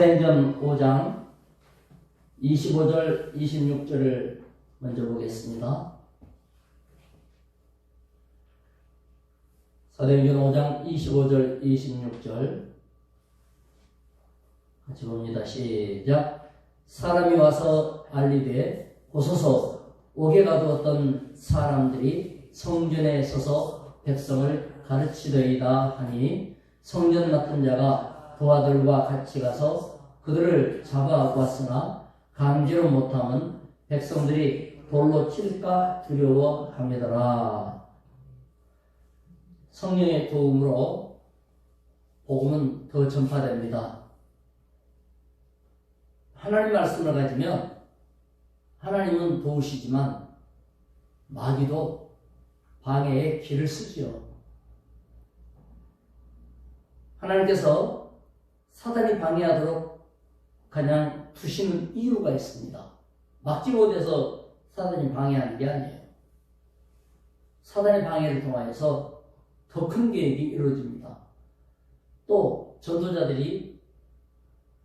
사도행전 5장 25절 26절을 먼저 보겠습니다. 사도행전 5장 25절 26절 같이 봅니다. 시작. 사람이 와서 알리되 보소서 옥에 가두었던 사람들이 성전에 서서 백성을 가르치더이다 하니 성전 맡은 자가 부하들과 같이 가서 그들을 잡아왔으나 강제로 못하면 백성들이 돌로 칠까 두려워함이더라. 성령의 도움으로 복음은 더 전파됩니다. 하나님 말씀을 가지면 하나님은 도우시지만 마귀도 방해의 길을 쓰지요. 하나님께서 사단이 방해하도록 그냥 두시는 이유가 있습니다. 막지 못해서 사단이 방해하는 게 아니에요. 사단의 방해를 통하여서 더 큰 계획이 이루어집니다. 또 전도자들이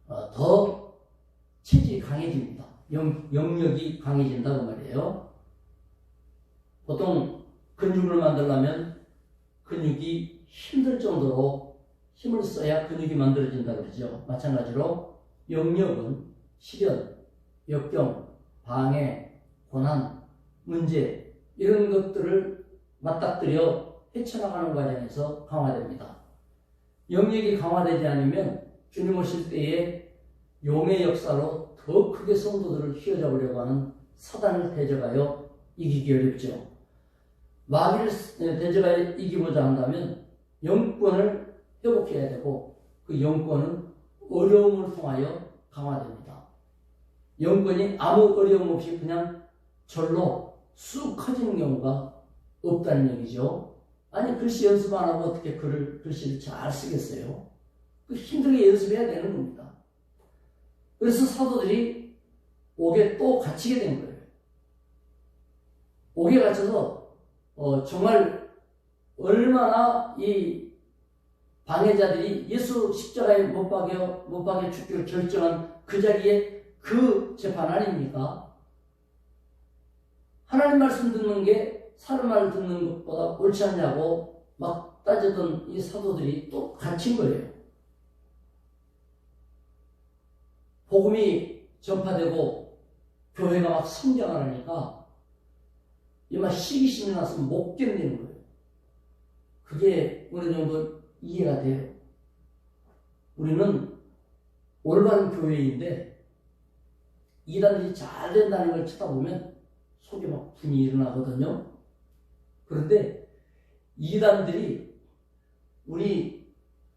더 체질이 강해집니다. 영역이 강해진다고 말이에요. 보통 근육을 만들려면 근육이 힘들 정도로 힘을 써야 근육이 만들어진다 그러죠. 마찬가지로 영역은 시련, 역경, 방해, 고난, 문제 이런 것들을 맞닥뜨려 헤쳐나가는 과정에서 강화됩니다. 영역이 강화되지 않으면 주님 오실 때에 용의 역사로 더 크게 성도들을 휘어잡으려고 하는 사단을 대적하여 이기기 어렵죠. 마귀를 대적하여 이기고자 한다면 영권을 회복해야 되고 그 영권은 어려움을 통하여 강화됩니다. 영권이 아무 어려움 없이 그냥 절로 쑥 커지는 경우가 없다는 얘기죠. 아니 글씨 연습 안 하고 어떻게 글씨를 잘 쓰겠어요? 힘들게 연습해야 되는 겁니다. 그래서 사도들이 옥에 또 갇히게 된 거예요. 옥에 갇혀서 정말 얼마나 이 방해자들이 예수 십자가에 못 박여 죽기를 결정한 그 자리에 그 재판 아닙니까? 하나님 말씀 듣는 게 사람 말 듣는 것보다 옳지 않냐고 막 따지던 이 사도들이 또 갇힌 거예요. 복음이 전파되고 교회가 막 성장하니까 이만 시기심이 나서 못 견디는 거예요. 그게 어느 정도 이해가 돼요. 우리는 올바른 교회인데 이단들이 잘 된다는 걸 쳐다보면 속에 막 분이 일어나거든요. 그런데 이단들이 우리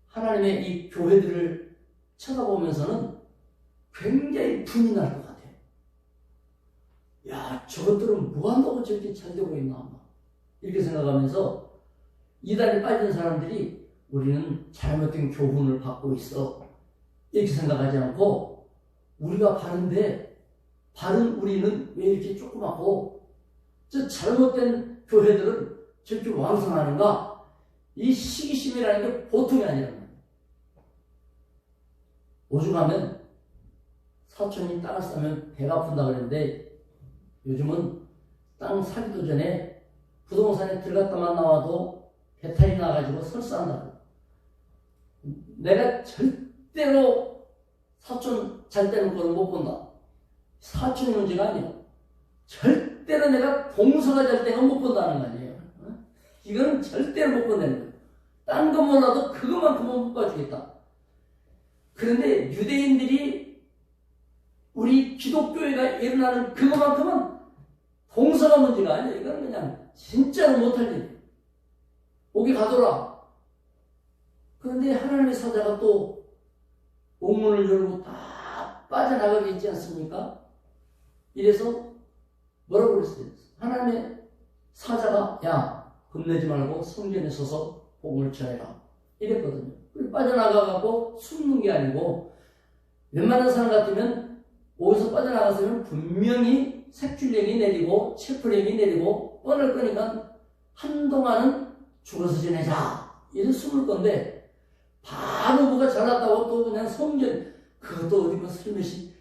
하나님의 이 교회들을 쳐다보면서는 굉장히 분이 날 것 같아요. 야, 저것들은 뭐 한다고 저렇게 잘 되고 있나? 이렇게 생각하면서 이단에 빠진 사람들이 우리는 잘못된 교훈을 받고 있어. 이렇게 생각하지 않고 우리가 바른데 바른 우리는 왜 이렇게 조그맣고 저 잘못된 교회들은 저렇게 왕성하는가? 이 시기심이라는 게 보통이 아니란 말이에요. 오죽하면 사촌이 땅을 싸면 배가 아픈다 그랬는데 요즘은 땅 사기도 전에 부동산에 들어갔다만 나와도 배탈이 나가지고 설사한다고. 내가 절대로 사촌 잘 되는 거를 못 본다. 사촌의 문제가 아니에요. 절대로 내가 동서가 잘 때는 못 본다는 거 아니에요. 이건 절대로 못 본다는 거예요. 딴 거 몰라도 그것만큼은 못 봐주겠다. 그런데 유대인들이 우리 기독교회가 일어나는 그것만큼은 동서가 문제가 아니에요. 이건 그냥 진짜로 못할 일. 옥에 가둬라. 그런데 하나님의 사자가 또 옥문을 열고 다 빠져나가게 있지 않습니까? 이래서 뭐라고 그랬어요? 하나님의 사자가 야 겁내지 말고 성전에 서서 복음을 전해라 이랬거든요. 빠져나가고 숨는 게 아니고 웬만한 사람 같으면 옥에서 빠져나갔으면 분명히 색출령이 내리고 체포령이 내리고 뻔할 거니까 한동안은 죽어서 지내자 이래 숨을 건데 바로 뭐가 잘났다고 또 그냥 성전 그것도 어디 뭐 슬며시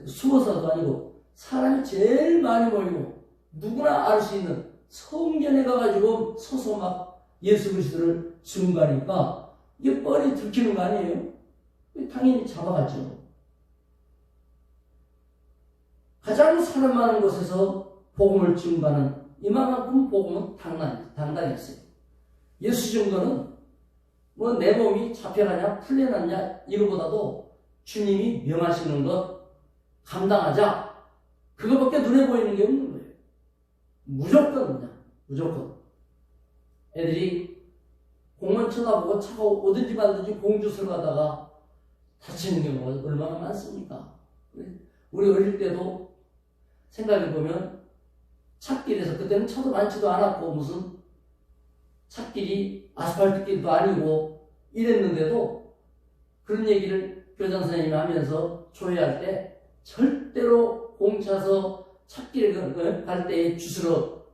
숨어서도 아니고 사람이 제일 많이 모이고 누구나 알 수 있는 성전에 가가지고 서서 막 예수 그리스도를 증거하니까 이게 뻔히 들키는 거 아니에요? 당연히 잡아갔죠. 가장 사람 많은 곳에서 복음을 증거하는 이만큼 복음은 당당했어요. 예수 증거는 뭐 내 몸이 잡혀가냐 풀려났냐 이거보다도 주님이 명하시는 것 감당하자, 그거밖에 눈에 보이는 게 없는 거예요. 무조건 그냥 무조건. 애들이 공만 쳐다보고 차가 오든지 말든지 공주스러 가다가 다치는 경우가 얼마나 많습니까? 우리 어릴 때도 생각해보면 찻길에서, 그때는 차도 많지도 않았고 무슨 찻길이 아스팔트 길도 아니고 이랬는데도 그런 얘기를 교장 선생님이 하면서 조회할 때 절대로 공차서 찻길에 갈 때에 주스러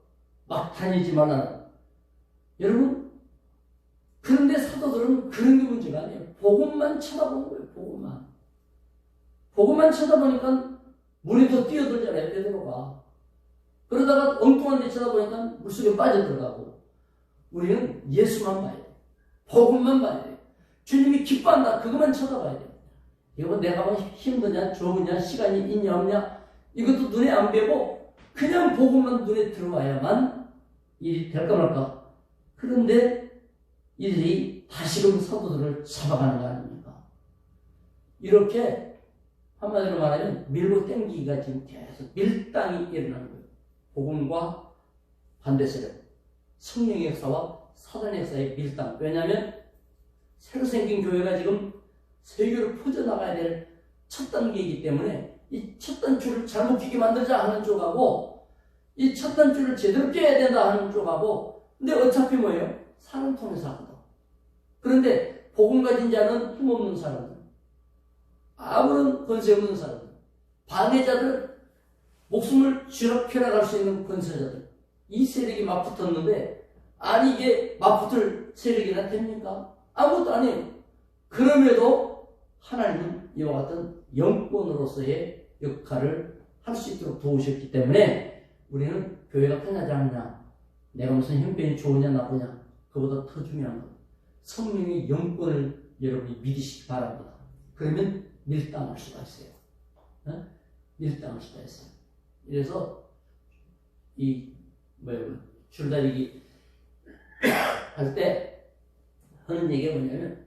막 다니지 말라는. 여러분, 그런데 사도들은 그런 게 문제가 아니에요. 복음만 쳐다보는 거예요. 복음만 쳐다보니까 물이 더 뛰어들잖아요. 베드로가. 그러다가 엉뚱한 데 쳐다보니까 물속에 빠져들어가고. 우리는 예수만 봐야 돼요. 복음만 봐야 돼요. 주님이 기뻐한다, 그것만 쳐다봐야 돼요. 이거 내가 뭐 힘드냐 좋으냐 시간이 있냐 없냐 이것도 눈에 안 뵈고 그냥 복음만 눈에 들어와야만 일이 될까 말까. 그런데 이들이 다시금 사도들을 잡아가는 거 아닙니까? 이렇게 한마디로 말하면 밀고 땡기기가 지금 계속 밀당이 일어나는 거예요. 복음과 반대 세력, 성령의 역사와 사단의 역사의 밀당. 왜냐하면 새로 생긴 교회가 지금 세계로 퍼져나가야 될 첫 단계이기 때문에 이 첫 단추를 잘못 끼게 만들자 하는 쪽하고 이 첫 단추를 제대로 껴야 된다 하는 쪽하고, 근데 어차피 뭐예요? 사람 통해서 한다. 그런데 복음 가진 자는 힘없는 사람들, 아무런 권세 없는 사람들, 반대자들, 목숨을 쥐락펴락할 수 있는 권세자들, 이 세력이 막 붙었는데, 아니 이게 막 붙을 세력이나 됩니까? 아무것도 아니에요. 그럼에도 하나님은 이와 같은 영권으로서의 역할을 할 수 있도록 도우셨기 때문에 우리는 교회가 편하지 않느냐, 내가 무슨 형편이 좋으냐 나쁘냐, 그보다 더 중요한 것, 성령의 영권을 여러분이 믿으시기 바랍니다. 그러면 밀당할 수가 있어요. 밀당할 수가 있어요. 그래서 줄다리기 할 때 하는 얘기가 뭐냐면,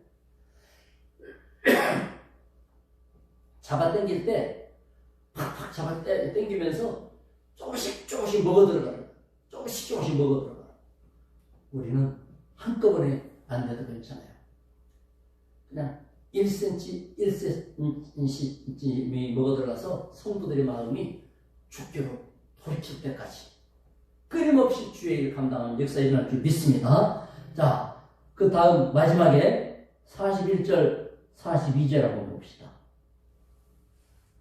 잡아당길 때 팍팍 잡아당기면서 조금씩 먹어 들어가요. 조금씩 먹어 들어가요. 우리는 한꺼번에 안 돼도 괜찮아요. 그냥 1cm, 1cm 먹어 들어가서 성도들의 마음이 죽기로 돌이킬 때까지 끊임없이 주의 일을 감당하는 역사가 일어날 줄 믿습니다. 자, 그 다음 마지막에 41절, 42절 한번 봅시다.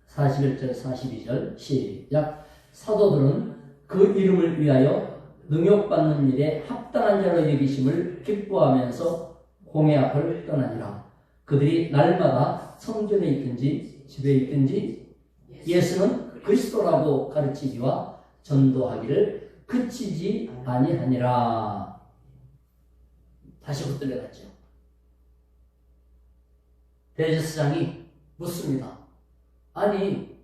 41절, 42절 시작. 사도들은 그 이름을 위하여 능욕받는 일에 합당한 자로 여기심을 기뻐하면서 공회 앞을 떠나니라. 그들이 날마다 성전에 있든지 집에 있든지 예수는 그리스도라고 가르치기와 전도하기를 그치지 아니하니라. 다시 붙들려갔죠. 대제사장이 묻습니다. 아니,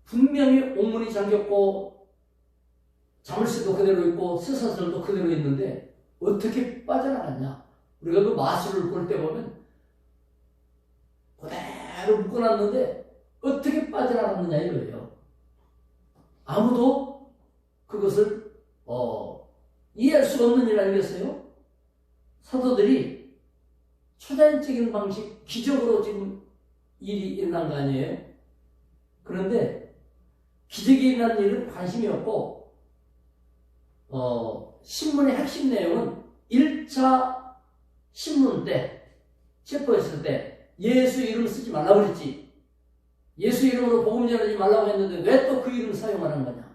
분명히 옥문이 잠겼고 자물쇠도 그대로 있고 쇠사슬도 그대로 있는데 어떻게 빠져나갔냐? 우리가 그 마술을 볼 때 보면 그대로 묶어놨는데 어떻게 빠져나갔느냐 이거예요. 아무도 그것을 이해할 수가 없는 일 아니겠어요? 사도들이 초자연적인 방식, 기적으로 지금 일이 일어난 거 아니에요? 그런데 기적이 일어난 일은 관심이 없고 신문의 핵심 내용은 1차 신문 때 체포했을 때 예수 이름 쓰지 말라고 그랬지. 예수 이름으로 복음 전하지 말라고 했는데 왜 또 그 이름 사용하는 거냐?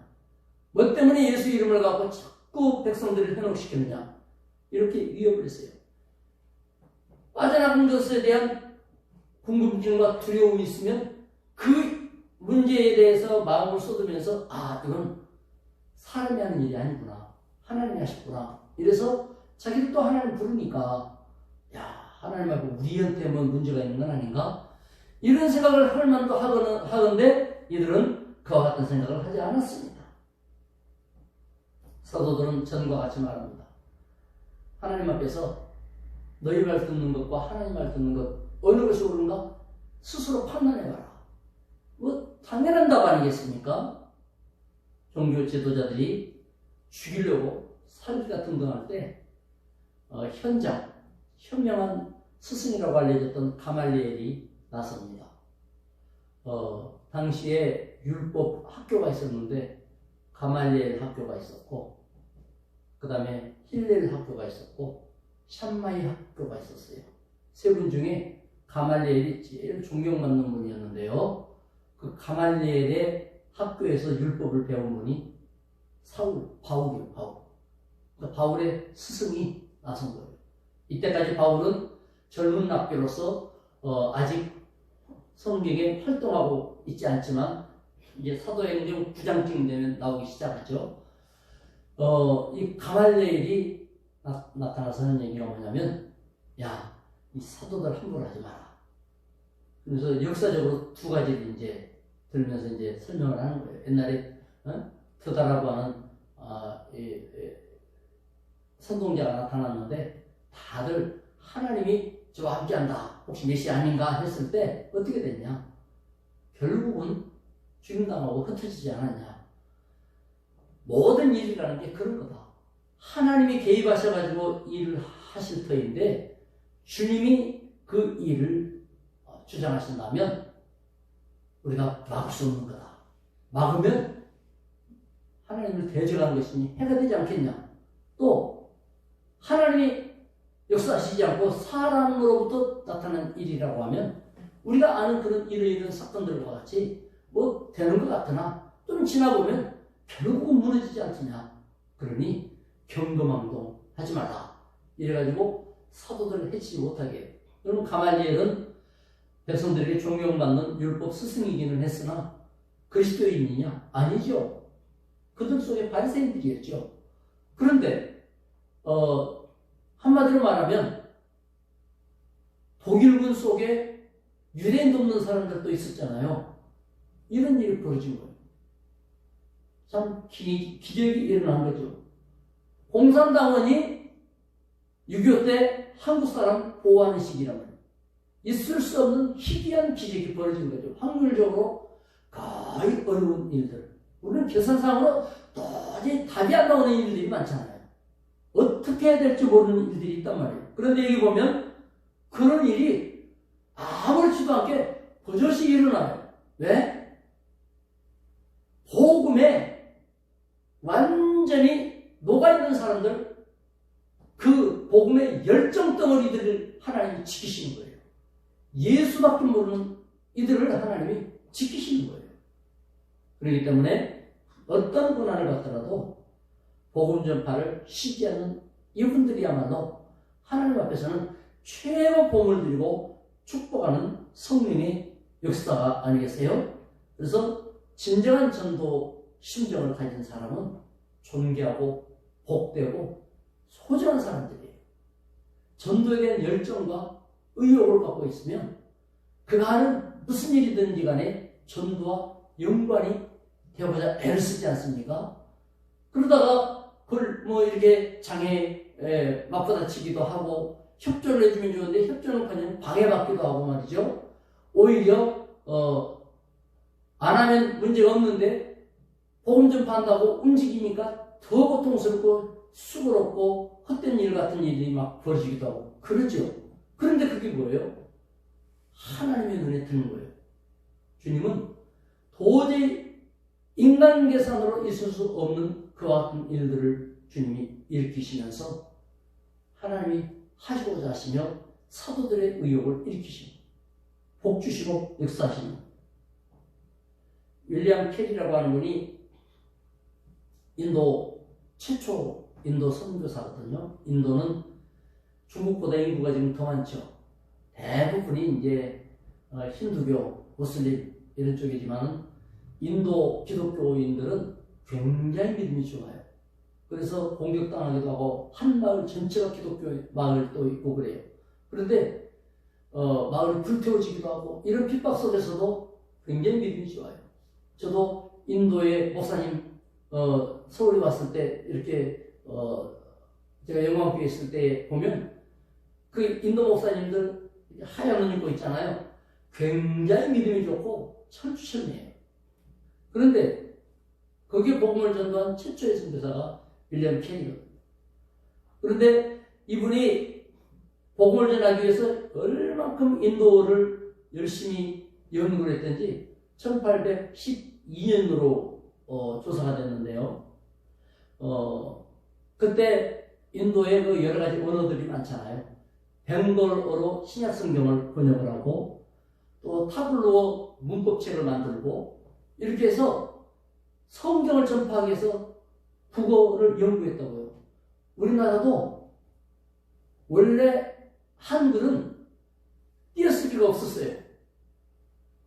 뭐 때문에 예수 이름을 갖고 자꾸 백성들을 현혹시키느냐? 이렇게 위협을 했어요. 빠져나간 것에 대한 궁금증과 두려움이 있으면 그 문제에 대해서 마음을 쏟으면서 이건 사람이 하는 일이 아니구나. 하나님이 하셨구나. 이래서 자기도 또 하나님 부르니까 하나님하고 우리한테 뭐 문제가 있는 건 아닌가? 이런 생각을 할 만도 하건데 이들은 그와 같은 생각을 하지 않았습니다. 사도들은 전과 같이 말합니다. 하나님 앞에서 너희 말 듣는 것과 하나님 말 듣는 것 어느 것이 옳은가? 스스로 판단해봐라. 뭐 당연한 답 아니겠습니까? 종교 지도자들이 죽이려고 살인과 등등할 때 현명한 스승이라고 알려졌던 가말리엘이 나섭니다. 당시에 율법 학교가 있었는데 가말리엘 학교가 있었고 그 다음에 힐렐 학교가 있었고 샴마이 학교가 있었어요. 세 분 중에 가말리엘이 제일 존경받는 분이었는데요. 그 가말리엘의 학교에서 율법을 배운 분이 바울이에요. 그러니까 바울의 스승이 나선 거예요. 이때까지 바울은 젊은 납교로서 아직 성경에 활동하고 있지 않지만 이제 사도행전 9장쯤 되면 나오기 시작하죠. 이 가말리엘이 나타나서 하는 얘기가 뭐냐면 이 사도들 함부로 하지 마라. 그래서 역사적으로 두 가지를 이제 들면서 이제 설명을 하는 거예요. 옛날에 드다라고 하는 선동자가 나타났는데 다들 하나님이 저와 함께한다. 혹시 메시아 아닌가 했을 때 어떻게 됐냐? 결국은 죽임당하고 흩어지지 않았냐? 모든 일이라는 게 그런 거다. 하나님이 개입하셔가지고 일을 하실 터인데 주님이 그 일을 주장하신다면 우리가 막을 수 없는 거다. 막으면 하나님을 대적하는 것이니 해가 되지 않겠냐? 또 하나님이 역사하시지 않고 사람으로부터 나타난 일이라고 하면 우리가 아는 그런 이런 사건들과 같이 뭐 되는 것 같으나 좀 지나보면 결국은 무너지지 않느냐. 그러니 경거망동 하지 마라. 이래가지고 사도들을 해치지 못하게. 그럼 가말리엘은 백성들에게 존경받는 율법 스승이기는 했으나 그리스도인이냐? 아니죠. 그들 속에 바리새인들이었죠. 그런데 한마디로 말하면 독일군 속에 유대인 돕는 사람들도 있었잖아요. 이런 일이 벌어진 거예요. 참 기적이 일어난 거죠. 공산당원이 6.25 때 한국 사람 보호하는 시기라면 있을 수 없는 희귀한 기적이 벌어진 거죠. 확률적으로 거의 어려운 일들. 우리는 계산상으로 도저히 답이 안 나오는 일들이 많잖아요. 어떻게 해야 될지 모르는 일들이 있단 말이에요. 그런데 여기 보면 그런 일이 아무렇지도 않게 버젓이 일어나요. 왜? 복음에 완전히 녹아있는 사람들, 그 복음의 열정 덩어리들을 하나님이 지키시는 거예요. 예수밖에 모르는 이들을 하나님이 지키시는 거예요. 그렇기 때문에 어떤 고난을 받더라도 복음 전파를 쉬지 않는 이분들이야말로 하나님 앞에서는 최고 복을 드리고 축복하는 성령의 역사가 아니겠어요? 그래서 진정한 전도 심정을 가진 사람은 존귀하고 복되고 소중한 사람들이에요. 전도에 대한 열정과 의욕을 갖고 있으면 그가 하는 무슨 일이든지 간에 전도와 연관이 되어보자 애를 쓰지 않습니까? 그러다가 그걸 뭐 이렇게 장애에 맞받아치기도 하고 협조를 해주면 좋은데 협조는 그냥 방해받기도 하고 말이죠. 오히려 안 하면 문제가 없는데 복음 전파한다고 움직이니까 더 고통스럽고 수고롭고 헛된 일 같은 일이 막 벌어지기도 하고 그러죠. 그런데 그게 뭐예요? 하나님의 눈에 드는 거예요. 주님은 도저히 인간 계산으로 있을 수 없는 그와 같은 일들을 주님이 일으키시면서 하나님이 하시고자 하시며 사도들의 의욕을 일으키시고 복 주시고 역사하시는 윌리엄 캐리라고 하는 분이 인도 최초 인도 선교사거든요. 인도는 중국보다 인구가 지금 더 많죠. 대부분이 이제 힌두교, 무슬림 이런 쪽이지만 인도 기독교인들은 굉장히 믿음이 좋아요. 그래서 공격당하기도 하고 한 마을 전체가 기독교 마을도 있고 그래요. 그런데 마을이 불태워지기도 하고 이런 핍박 속에서도 굉장히 믿음이 좋아요. 저도 인도의 목사님 서울에 왔을 때 이렇게 제가 영광교회 있을 때 보면 그 인도 목사님들 하얀 옷 입고 있잖아요. 굉장히 믿음이 좋고 철두철미해요. 그런데 거기에 복음을 전도한 최초의 선교사가 윌리엄 캔이거든요. 그런데 이분이 복음을 전하기 위해서 얼만큼 인도를 열심히 연구를 했던지 1812년으로 조사가 됐는데요. 그때 인도에 그 여러 가지 언어들이 많잖아요. 벵골어로 신약 성경을 번역을 하고 또 타블로 문법책을 만들고 이렇게 해서 성경을 전파하기 위해서 국어를 연구했다고요. 우리나라도 원래 한글은 띄어쓰기가 없었어요.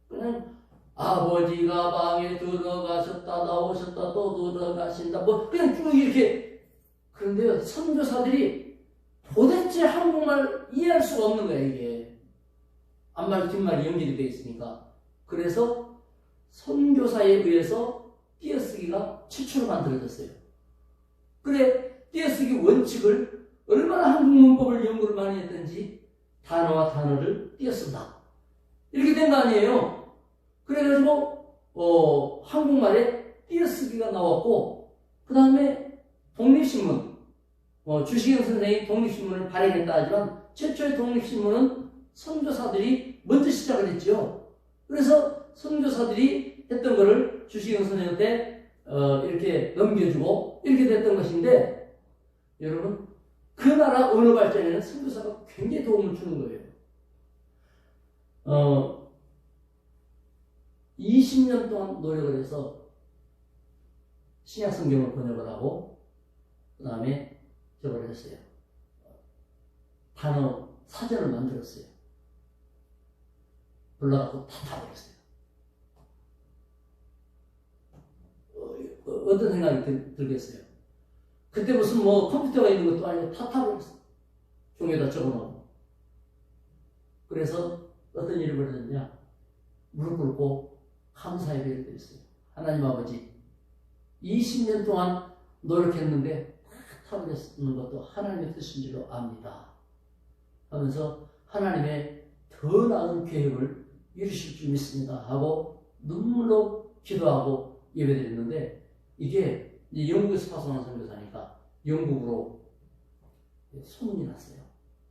그냥 아버지가 방에 들어가셨다 나오셨다 또 들어가신다 뭐 그냥 쭉 이렇게. 그런데요, 선교사들이 도대체 한국말 이해할 수가 없는 거야. 이게 앞말 뒷말이 연결이 되어 있으니까. 그래서 선교사에 의해서 띄어쓰기가 최초로 만들어졌어요. 그래, 띄어쓰기 원칙을 얼마나 한국 문법을 연구를 많이 했던지 단어와 단어를 띄어쓴다 이렇게 된 거 아니에요. 그래가지고 한국말에 띄어쓰기가 나왔고 그 다음에 독립신문 주시경 선생이 독립신문을 발행했다 하지만 최초의 독립신문은 선교사들이 먼저 시작을 했죠. 그래서 선교사들이 했던 거를 주시경 선생한테 이렇게 넘겨주고 이렇게 됐던 것인데, 여러분 그 나라 언어 발전에는 선교사가 굉장히 도움을 주는 거예요. 20년 동안 노력을 해서 신약 성경을 번역을 하고 그 다음에 저걸 했어요. 단어 사전을 만들었어요. 불러갖고 다 타버렸어요. 어떤 생각이 들겠어요? 그때 무슨 뭐 컴퓨터가 있는 것도 아니고 다 타버렸어요. 종이에다 적어놓고. 그래서 어떤 일이 벌어졌냐? 무릎 꿇고 감사의 예배를 드렸어요. 하나님 아버지, 20년 동안 노력했는데 타버렸는 것도 하나님의 뜻인 줄로 압니다. 하면서 하나님의 더 나은 계획을 이루실 줄 믿습니다 하고 눈물로 기도하고 예배드렸는데, 이게 이제 영국에서 파송한 선교사니까 영국으로 소문이 났어요.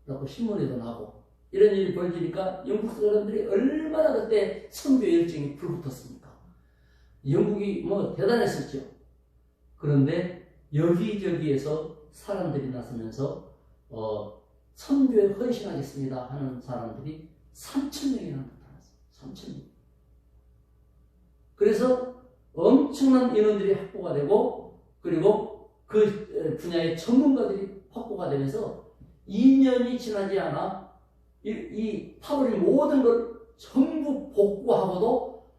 그래서 신문에도 나고 이런 일이 벌어지니까 영국 사람들이 얼마나 그때 선교 열정이 불붙었습니까? 영국이 뭐 대단했었죠. 그런데 여기저기에서 사람들이 나서면서 선교에 헌신하겠습니다 하는 사람들이 3,000명이나 나타났어요. 3,000명. 그래서 엄청난 인원들이 확보가 되고, 그리고 그 분야의 전문가들이 확보가 되면서 2년이 지나지 않아 이 타버린 모든 걸 전부 복구하고도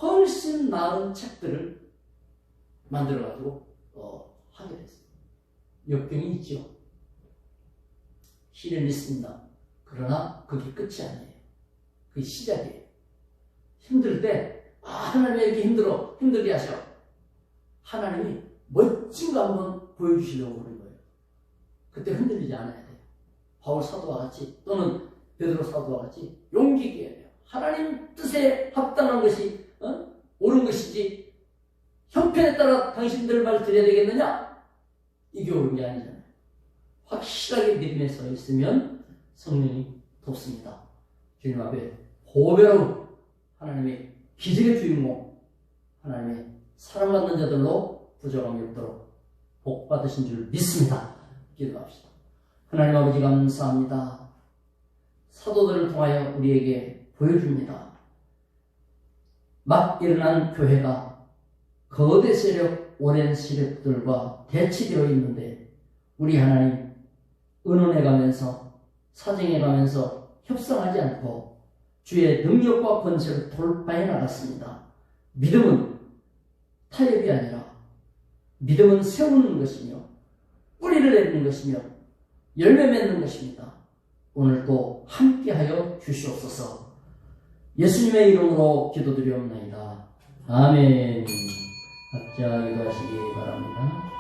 훨씬 나은 책들을 만들어가지고 하게 됐어요. 역경이 있죠. 시련이 있습니다. 그러나 그게 끝이 아니에요. 그게 시작이에요. 힘들 때 하나님 왜 이렇게 힘들게 하셔? 하나님이 멋진 거 한번 보여주시려고 그러는 거예요. 그때 흔들리지 않아야 돼요. 바울 사도와 같이 또는 베드로 사도와 같이 용기 있게 해야 돼요. 하나님 뜻에 합당한 것이 옳은 것이지 형편에 따라 당신들 말 드려야 되겠느냐? 이게 옳은 게 아니잖아요. 확실하게 믿음에 서 있으면 성령이 돕습니다. 주님 앞에 보배로운 하나님의 기적의 주인공, 하나님의 사랑받는 자들로 부족함이 없도록 복 받으신 줄 믿습니다. 기도합시다. 하나님 아버지 감사합니다. 사도들을 통하여 우리에게 보여줍니다. 막 일어난 교회가 거대 세력, 오랜 세력들과 대치되어 있는데 우리 하나님 의논해 가면서 사정해 가면서 협상하지 않고 주의 능력과 권세를 돌파해 나갔습니다. 믿음은 타협이 아니라 믿음은 세우는 것이며 뿌리를 내리는 것이며 열매 맺는 것입니다. 오늘도 함께하여 주시옵소서. 예수님의 이름으로 기도드리옵나이다. 아멘. 각자 기도하시기 바랍니다.